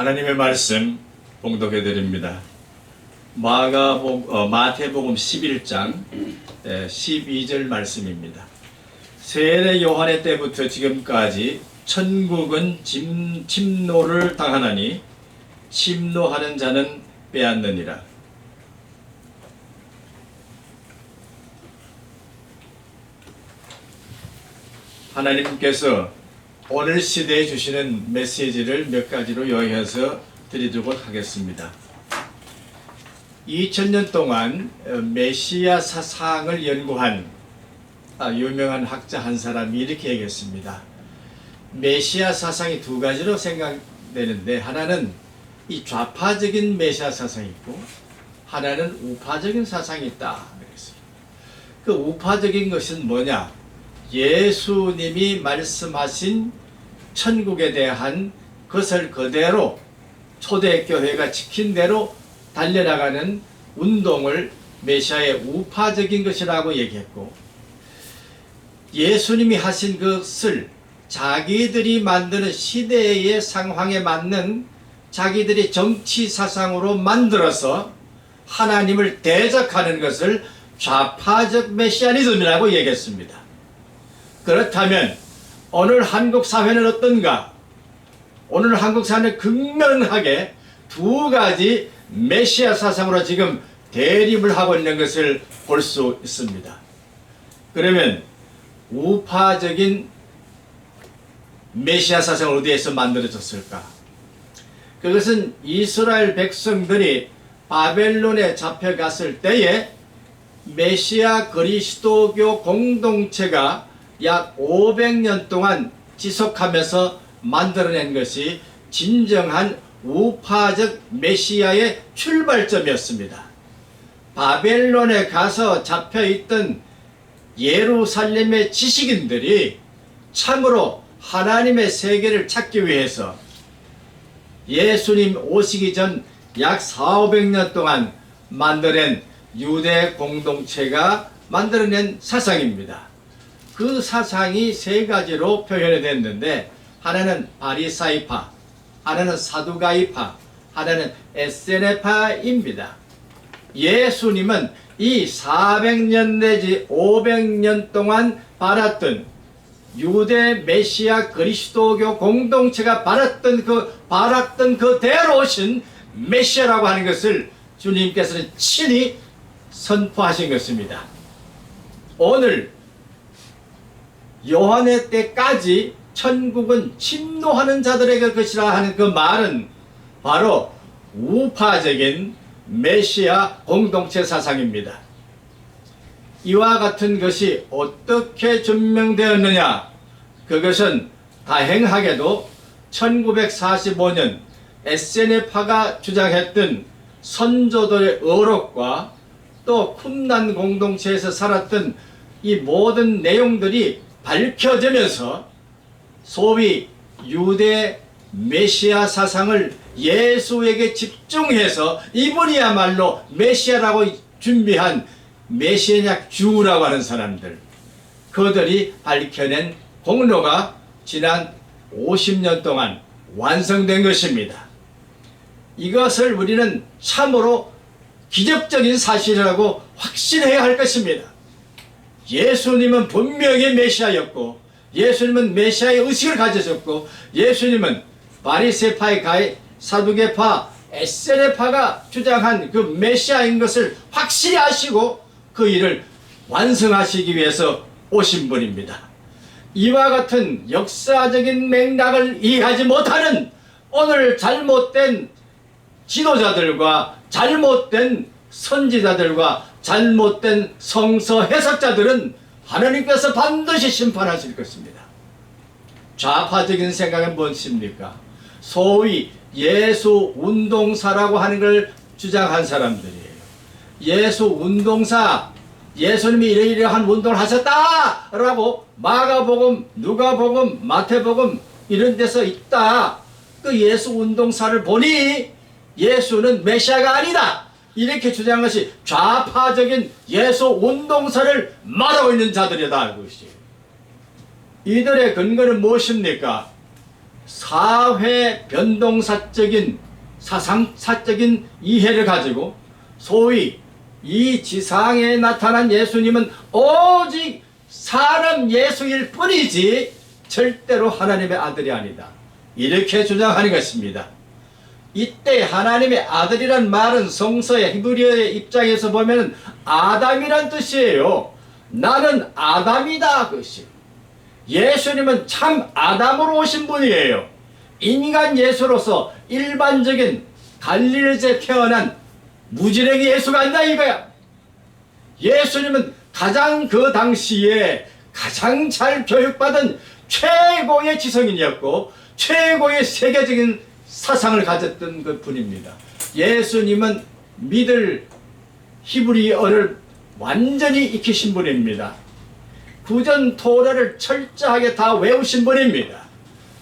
하나님의 말씀 봉독해 드립니다. 마태복음 11장 12절 말씀입니다. 세례 요한의 때부터 지금까지 천국은 침노를 당하나니 침노하는 자는 빼앗느니라. 하나님께서 오늘 시대에 주시는 메시지를 몇 가지로 요약해서 드리도록 하겠습니다. 2000년 동안 메시아 사상을 연구한 유명한 학자 한 사람이 이렇게 얘기했습니다. 메시아 사상이 두 가지로 생각되는데, 하나는 이 좌파적인 메시아 사상이 있고 하나는 우파적인 사상이 있다. 그 우파적인 것은 뭐냐? 예수님이 말씀하신 천국에 대한 것을 그대로 초대교회가 지킨 대로 달려나가는 운동을 메시아의 우파적인 것이라고 얘기했고, 예수님이 하신 것을 자기들이 만드는 시대의 상황에 맞는 자기들이 정치 사상으로 만들어서 하나님을 대적하는 것을 좌파적 메시아니즘이라고 얘기했습니다. 그렇다면 오늘 한국 사회는 어떤가? 오늘 한국 사회는 극명하게 두 가지 메시아 사상으로 지금 대립을 하고 있는 것을 볼 수 있습니다. 그러면 우파적인 메시아 사상은 어디에서 만들어졌을까? 그것은 이스라엘 백성들이 바벨론에 잡혀갔을 때에 메시아 그리스도교 공동체가 약 500년 동안 지속하면서 만들어낸 것이 진정한 우파적 메시아의 출발점이었습니다. 바벨론에 가서 잡혀있던 예루살렘의 지식인들이 참으로 하나님의 세계를 찾기 위해서 예수님 오시기 전 약 400~500년 동안 만들어낸 유대 공동체가 만들어낸 사상입니다. 그 사상이 세 가지로 표현이 됐는데, 하나는 바리사이파, 하나는 사두가이파, 하나는 에세네파입니다. 예수님은 이 400년 내지 500년 동안 바랐던 유대 메시아 그리스도교 공동체가 바랐던 그대로 오신 메시아라고 하는 것을 주님께서는 친히 선포하신 것입니다. 오늘 요한의 때까지 천국은 침노하는 자들에게 것이라 하는 그 말은 바로 우파적인 메시아 공동체 사상입니다. 이와 같은 것이 어떻게 증명되었느냐? 그것은 다행하게도 1945년 에세네파가 주장했던 선조들의 의록과 또 쿰난 공동체에서 살았던 이 모든 내용들이 밝혀지면서 소위 유대 메시아 사상을 예수에게 집중해서 이분이야말로 메시아라고 준비한 메시아냐 주라고 하는 사람들, 그들이 밝혀낸 공로가 지난 50년 동안 완성된 것입니다. 이것을 우리는 참으로 기적적인 사실이라고 확신해야 할 것입니다. 예수님은 분명히 메시아였고, 예수님은 메시아의 의식을 가지셨고, 예수님은 바리새파의 가해 사두개파 에세네파가 주장한 그 메시아인 것을 확실히 아시고 그 일을 완성하시기 위해서 오신 분입니다. 이와 같은 역사적인 맥락을 이해하지 못하는 오늘 잘못된 지도자들과 잘못된 선지자들과 잘못된 성서 해석자들은 하나님께서 반드시 심판하실 것입니다. 좌파적인 생각은 무엇입니까? 소위 예수 운동사라고 하는 걸 주장한 사람들이에요. 예수 운동사, 예수님이 이러이러한 운동을 하셨다라고 마가복음, 누가복음, 마태복음 이런 데서 있다. 그 예수 운동사를 보니 예수는 메시아가 아니다, 이렇게 주장한 것이 좌파적인 예수 운동사를 말하고 있는 자들이다. 그것이 이들의 근거는 무엇입니까? 사회 변동사적인 사상사적인 이해를 가지고 소위 이 지상에 나타난 예수님은 오직 사람 예수일 뿐이지 절대로 하나님의 아들이 아니다, 이렇게 주장하는 것입니다. 이때 하나님의 아들이란 말은 성서의 히브리어의 입장에서 보면 아담이란 뜻이에요. 나는 아담이다, 그것이. 예수님은 참 아담으로 오신 분이에요. 인간 예수로서 일반적인 갈릴리에서 태어난 무지랭이 예수가 아니다 이거야. 예수님은 가장 그 당시에 가장 잘 교육받은 최고의 지성인이었고 최고의 세계적인 사상을 가졌던 그 분입니다. 예수님은 믿을 히브리어를 완전히 익히신 분입니다. 구전 토라를 철저하게 다 외우신 분입니다.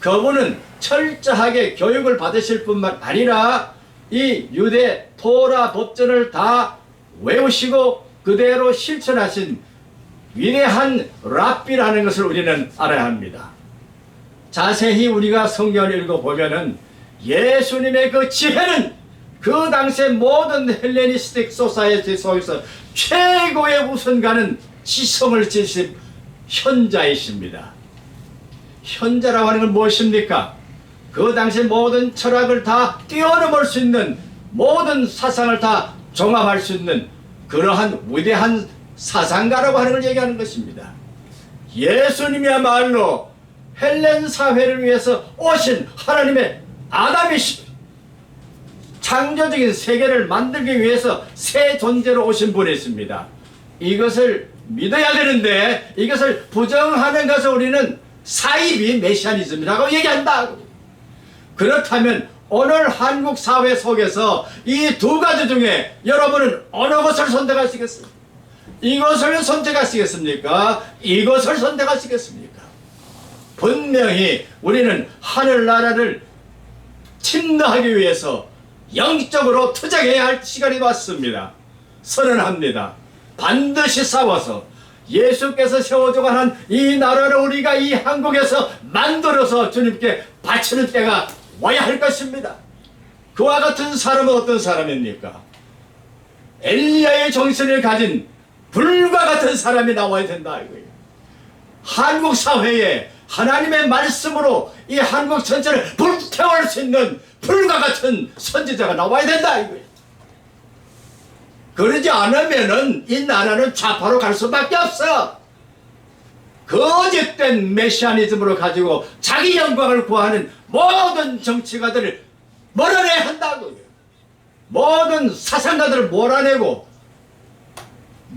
그분은 철저하게 교육을 받으실 뿐만 아니라 이 유대 토라 법전을 다 외우시고 그대로 실천하신 위대한 랍비라는 것을 우리는 알아야 합니다. 자세히 우리가 성경을 읽어보면은 예수님의 그 지혜는 그 당시의 모든 헬레니스틱 소사이어티 속에서 최고의 우선가는 지성을 지신 현자이십니다. 현자라고 하는 건 무엇입니까? 그 당시 모든 철학을 다 뛰어넘을 수 있는, 모든 사상을 다 종합할 수 있는 그러한 위대한 사상가라고 하는 걸 얘기하는 것입니다. 예수님이야말로 헬렌 사회를 위해서 오신 하나님의 아담이십니다. 창조적인 세계를 만들기 위해서 새 존재로 오신 분이십니다. 이것을 믿어야 되는데 이것을 부정하는 것을 우리는 사이비 메시아니즘이라고 얘기한다. 그렇다면 오늘 한국 사회 속에서 이 두 가지 중에 여러분은 어느 것을 선택하시겠습니까? 이것을 선택하시겠습니까? 이것을 선택하시겠습니까? 분명히 우리는 하늘나라를 침노하기 위해서 영적으로 투쟁해야 할 시간이 왔습니다. 선언합니다. 반드시 싸워서 예수께서 세워주고 하는 이 나라를 우리가 이 한국에서 만들어서 주님께 바치는 때가 와야 할 것입니다. 그와 같은 사람은 어떤 사람입니까? 엘리야의 정신을 가진 불과 같은 사람이 나와야 된다 이거예요. 한국 사회에 하나님의 말씀으로 이 한국 전체를 불태울 수 있는 불과 같은 선지자가 나와야 된다 이거예요. 그러지 않으면은 이 나라는 좌파로 갈 수밖에 없어. 거짓된 메시아니즘으로 가지고 자기 영광을 구하는 모든 정치가들을 몰아내야 한다고요. 모든 사상가들을 몰아내고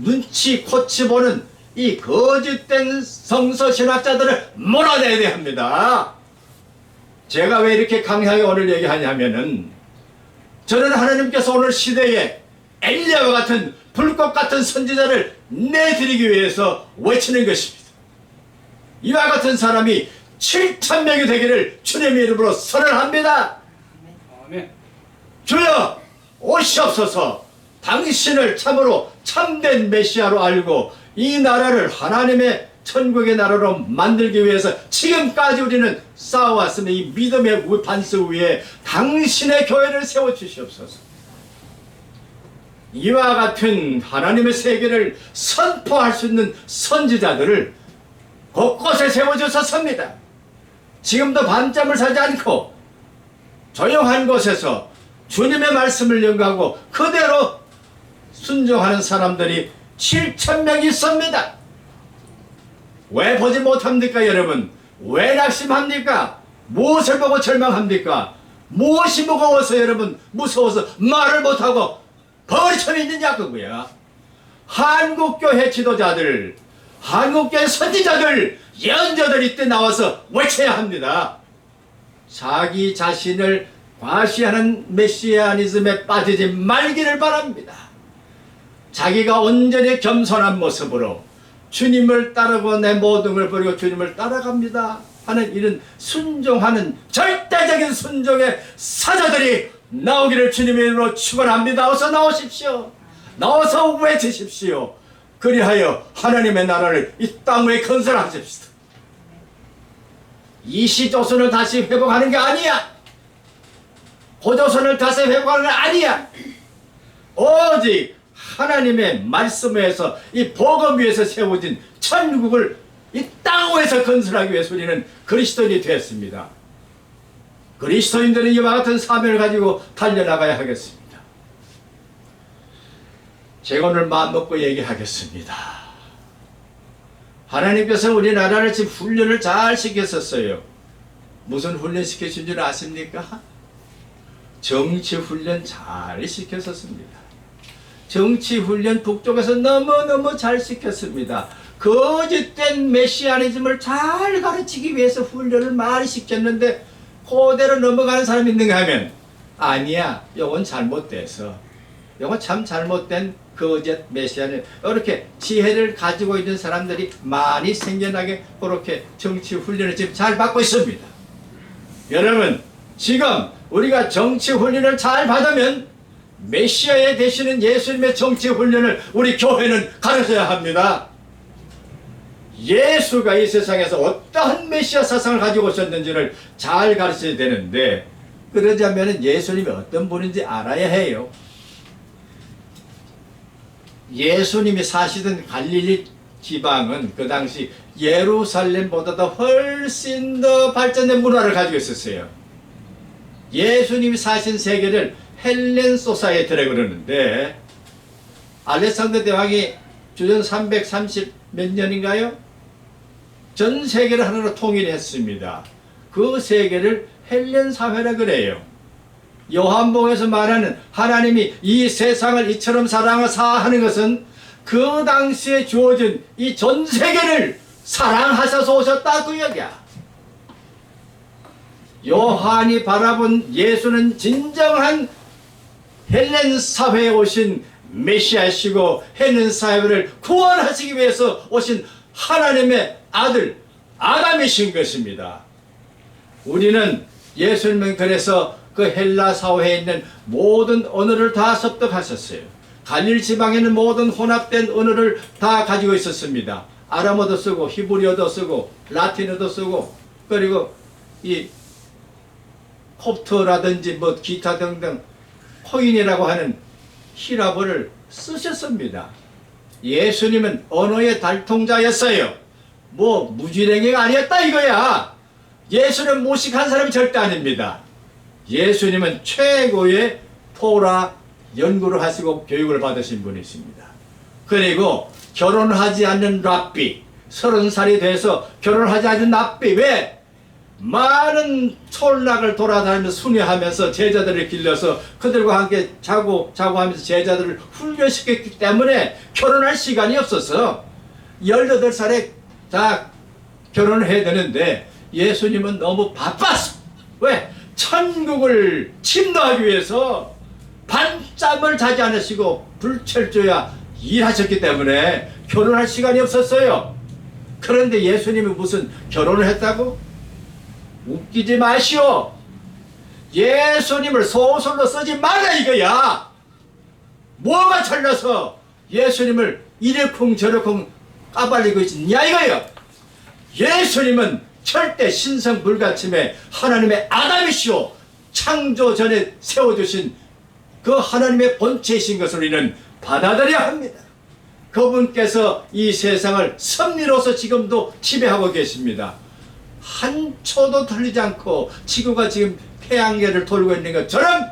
눈치 코치 보는 이 거짓된 성서신학자들을 몰아내야 합니다. 제가 왜 이렇게 강하게 오늘 얘기하냐면은 저는 하나님께서 오늘 시대에 엘리야와 같은 불꽃 같은 선지자를 내드리기 위해서 외치는 것입니다. 이와 같은 사람이 7,000명이 되기를 주님의 이름으로 선언합니다. 아멘. 주여 오시옵소서. 당신을 참으로 참된 메시아로 알고 이 나라를 하나님의 천국의 나라로 만들기 위해서 지금까지 우리는 싸워왔으면 이 믿음의 반석 위에 당신의 교회를 세워주시옵소서. 이와 같은 하나님의 세계를 선포할 수 있는 선지자들을 곳곳에 세워주셨습니다. 지금도 밤잠을 자지 않고 조용한 곳에서 주님의 말씀을 연구하고 그대로 순종하는 사람들이 7,000명이 있습니다. 왜 보지 못합니까 여러분? 왜 낙심합니까? 무엇을 보고 절망합니까? 무엇이 무거워서 여러분 무서워서 말을 못하고 버리쳐 있느냐 그거야. 한국교회 지도자들, 한국교회 선지자들, 예언자들 이때 나와서 외쳐야 합니다. 자기 자신을 과시하는 메시아니즘에 빠지지 말기를 바랍니다. 자기가 온전히 겸손한 모습으로 주님을 따르고 내 모든 걸 버리고 주님을 따라갑니다 하는 이런 순종하는 절대적인 순종의 사자들이 나오기를 주님의 이름으로 축원합니다. 어서 나오십시오. 나와서 외치십시오. 그리하여 하나님의 나라를 이 땅 위에 건설하십시오. 이시조선을 다시 회복하는 게 아니야. 고조선을 다시 회복하는 게 아니야. 오직 하나님의 말씀에서 이 복음 위에서 세워진 천국을 이 땅 위에서 건설하기 위해서 우리는 그리스도인이 되었습니다. 그리스도인들은 이와 같은 사명을 가지고 달려나가야 하겠습니다. 제가 오늘 마음먹고 얘기하겠습니다. 하나님께서 우리나라를 지금 훈련을 잘 시켰었어요. 무슨 훈련 시키신 줄 아십니까? 정치 훈련 잘 시켰었습니다. 정치 훈련 북쪽에서 너무너무 잘 시켰습니다. 거짓된 메시아니즘을 잘 가르치기 위해서 훈련을 많이 시켰는데 그대로 넘어가는 사람이 있는가 하면 아니야, 이건 잘못돼서, 이건 참 잘못된 거짓 메시아는 이렇게 지혜를 가지고 있는 사람들이 많이 생겨나게 그렇게 정치 훈련을 지금 잘 받고 있습니다. 여러분, 지금 우리가 정치 훈련을 잘 받으면 메시아에 되시는 예수님의 정치 훈련을 우리 교회는 가르쳐야 합니다. 예수가 이 세상에서 어떠한 메시아 사상을 가지고 오셨는지를 잘 가르쳐야 되는데, 그러자면 예수님이 어떤 분인지 알아야 해요. 예수님이 사시던 갈릴리 지방은 그 당시 예루살렘보다도 훨씬 더 발전된 문화를 가지고 있었어요. 예수님이 사신 세계를 헬렌 소사이어티라고 그러는데, 알렉산더 대왕이 주전 330 몇 년인가요? 전 세계를 하나로 통일했습니다. 그 세계를 헬렌 사회라 그래요. 요한복음에서 말하는 하나님이 이 세상을 이처럼 사랑하는 것은 그 당시에 주어진 이 전 세계를 사랑하셔서 오셨다 그 얘기야. 요한이 바라본 예수는 진정한 헬렌 사회에 오신 메시아시고 헬렌 사회를 구원하시기 위해서 오신 하나님의 아들 아담이신 것입니다. 우리는 예수님은 그래서 그 헬라 사회에 있는 모든 언어를 다 습득하셨어요. 갈릴 지방에는 모든 혼합된 언어를 다 가지고 있었습니다. 아람어도 쓰고 히브리어도 쓰고 라틴어도 쓰고, 그리고 이 콥트라든지 뭐 기타 등등 코인이라고 하는 히라보를 쓰셨습니다. 예수님은 언어의 달통자였어요. 뭐 무지랭이가 아니었다 이거야. 예수는 무식한 사람이 절대 아닙니다. 예수님은 최고의 토라 연구를 하시고 교육을 받으신 분이십니다. 그리고 결혼하지 않는 랍비, 30살이 돼서 결혼하지 않는 랍비, 왜? 많은 촌락을 돌아다니면서 순회하면서 제자들을 길러서 그들과 함께 자고 하면서 제자들을 훈련시켰기 때문에 결혼할 시간이 없어서 18살에 다 결혼을 해야 되는데 예수님은 너무 바빴어. 왜? 천국을 침노하기 위해서 밤잠을 자지 않으시고 불철저야 일하셨기 때문에 결혼할 시간이 없었어요. 그런데 예수님이 무슨 결혼을 했다고? 웃기지 마시오. 예수님을 소설로 쓰지 말라 이거야. 뭐가 잘나서 예수님을 이래쿵 저래쿵 까발리고 있냐 이거요. 예수님은 절대 신성 불가침의 하나님의 아담이시오. 창조 전에 세워주신 그 하나님의 본체이신 것을 우리는 받아들여야 합니다. 그분께서 이 세상을 섭리로서 지금도 지배하고 계십니다. 한 초도 틀리지 않고 지구가 지금 태양계를 돌고 있는 것처럼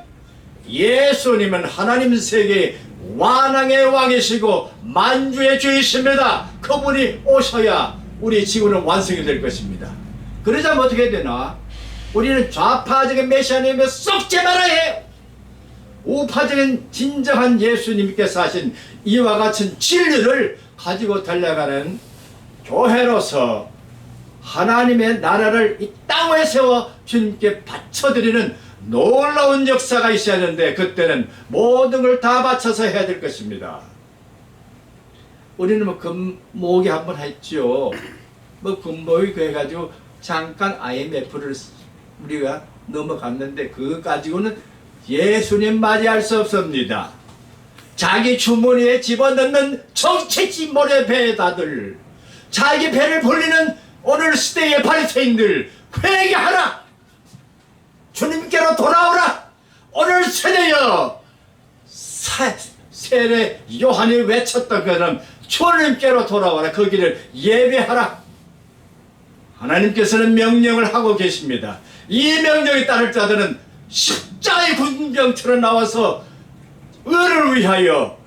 예수님은 하나님 세계의 완왕의 왕이시고 만주의 주이십니다. 그분이 오셔야 우리 지구는 완성이 될 것입니다. 그러자면 어떻게 되나? 우리는 좌파적인 메시아님에 썩지 말아야 해요. 우파적인 진정한 예수님께서 하신 이와 같은 진리를 가지고 달려가는 교회로서 하나님의 나라를 이 땅에 세워 주님께 바쳐드리는 놀라운 역사가 있어야 하는데, 그때는 모든 걸 다 바쳐서 해야 될 것입니다. 우리는 뭐 금모으기 한번 했죠. 뭐 금모으기 해가지고 잠깐 IMF를 우리가 넘어갔는데 그거 가지고는 예수님 맞이할 수 없습니다. 자기 주머니에 집어넣는 정치지 모래 배다들, 자기 배를 불리는 오늘 시대의 바리새인들, 회개하라. 주님께로 돌아오라. 오늘 세례여 세례 요한이 외쳤던 것처럼 주님께로 돌아와라. 그 길을 예배하라. 하나님께서는 명령을 하고 계십니다. 이 명령에 따를 자들은 십자의 군병처럼 나와서 의를 위하여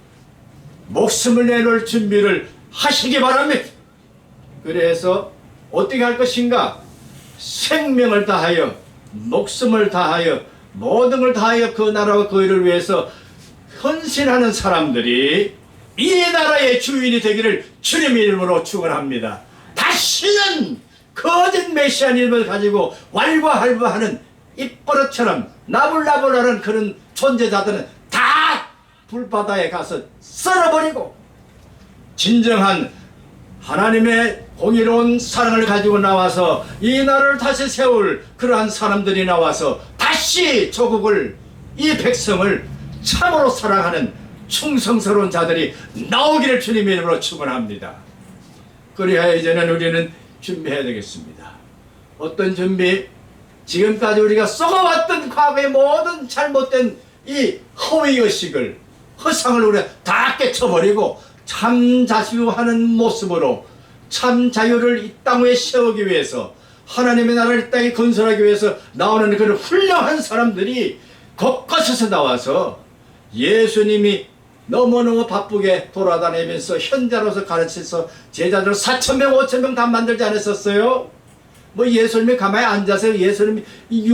목숨을 내놓을 준비를 하시기 바랍니다. 그래서 어떻게 할 것인가? 생명을 다하여 목숨을 다하여 모든 걸 다하여 그 나라와 그 일을 위해서 헌신하는 사람들이 이 나라의 주인이 되기를 주님의 이름으로 축원합니다. 다시는 거짓 메시아님을 가지고 왈가왈부하는 입버릇처럼 나불나불하는 그런 존재자들은 다 불바다에 가서 썰어버리고 진정한 하나님의 공의로운 사랑을 가지고 나와서 이 나라를 다시 세울 그러한 사람들이 나와서 다시 조국을, 이 백성을 참으로 사랑하는 충성스러운 자들이 나오기를 주님의 이름으로 축원합니다. 그리하여 이제는 우리는 준비해야 되겠습니다. 어떤 준비? 지금까지 우리가 썩어왔던 과거의 모든 잘못된 이 허위의식을, 허상을 우리가 다 깨쳐버리고 참 자유하는 모습으로 참 자유를 이 땅 위에 세우기 위해서, 하나님의 나라를 이 땅에 건설하기 위해서 나오는 그런 훌륭한 사람들이 곳곳에서 나와서 예수님이 너무너무 바쁘게 돌아다니면서 현자로서 가르쳐서 제자들 4,000명 5,000명 다 만들지 않았었어요? 뭐 예수님이 가만히 앉아서 예수님이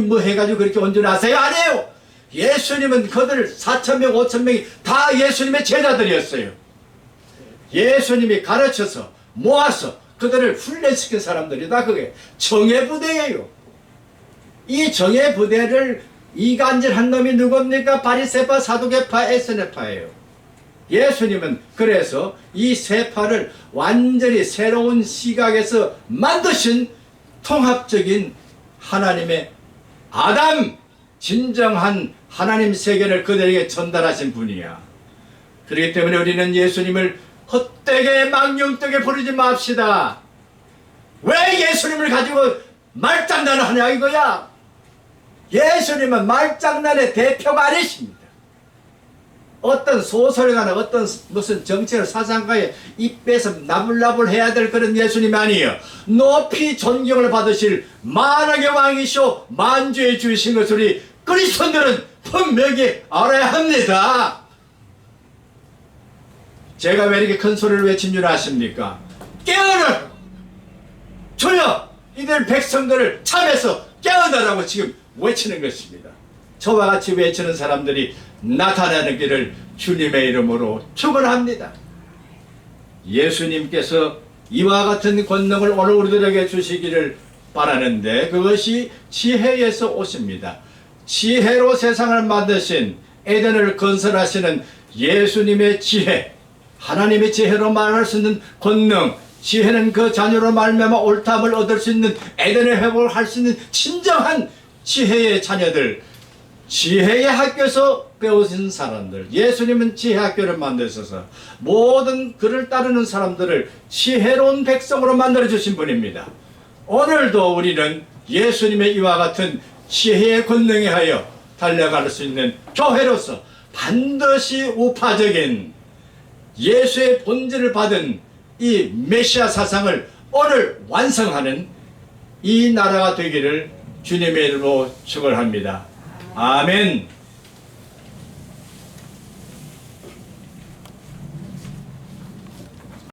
뭐 해가지고 그렇게 온전하세요? 아니에요. 예수님은 그들 4,000명 5,000명이 다 예수님의 제자들이었어요. 예수님이 가르쳐서 모아서 그들을 훈련시킨 사람들이다. 그게 정예부대예요. 이 정예부대를 이간질한 놈이 누굽니까? 바리새파, 사두개파, 에스네파예요. 예수님은 그래서 이 세 파를 완전히 새로운 시각에서 만드신 통합적인 하나님의 아담, 진정한 하나님 세계를 그들에게 전달하신 분이야. 그렇기 때문에 우리는 예수님을 헛되게 망령되게 부르지 맙시다. 왜 예수님을 가지고 말장난을 하냐 이거야. 예수님은 말장난의 대표가 아니십니다. 어떤 소설가나 어떤 무슨 정치를 사상가에 입 빼서 나불나불 해야 될 그런 예수님이 아니에요. 높이 존경을 받으실 만왕의 왕이시오 만주의 주이신 것을 우리 그리스도인들은 분명히 알아야 합니다. 제가 왜 이렇게 큰 소리를 외친 줄 아십니까? 깨어나! 주여! 이들 백성들을 참에서 깨어나라고 지금 외치는 것입니다. 저와 같이 외치는 사람들이 나타나는 길을 주님의 이름으로 축원합니다. 예수님께서 이와 같은 권능을 오늘 우리들에게 주시기를 바라는데 그것이 지혜에서 오십니다. 지혜로 세상을 만드신 에덴을 건설하시는 예수님의 지혜, 하나님의 지혜로 말할 수 있는 권능, 지혜는 그 자녀로 말미암아 옳다함을 얻을 수 있는 에덴의 회복을 할 수 있는 진정한 지혜의 자녀들, 지혜의 학교에서 배우신 사람들, 예수님은 지혜 학교를 만드셔서 모든 그를 따르는 사람들을 지혜로운 백성으로 만들어 주신 분입니다. 오늘도 우리는 예수님의 이와 같은 지혜의 권능에 하여 달려갈 수 있는 교회로서 반드시 우파적인 예수의 본질을 받은 이 메시아 사상을 오늘 완성하는 이 나라가 되기를 주님의 이름으로 축원합니다. 아멘.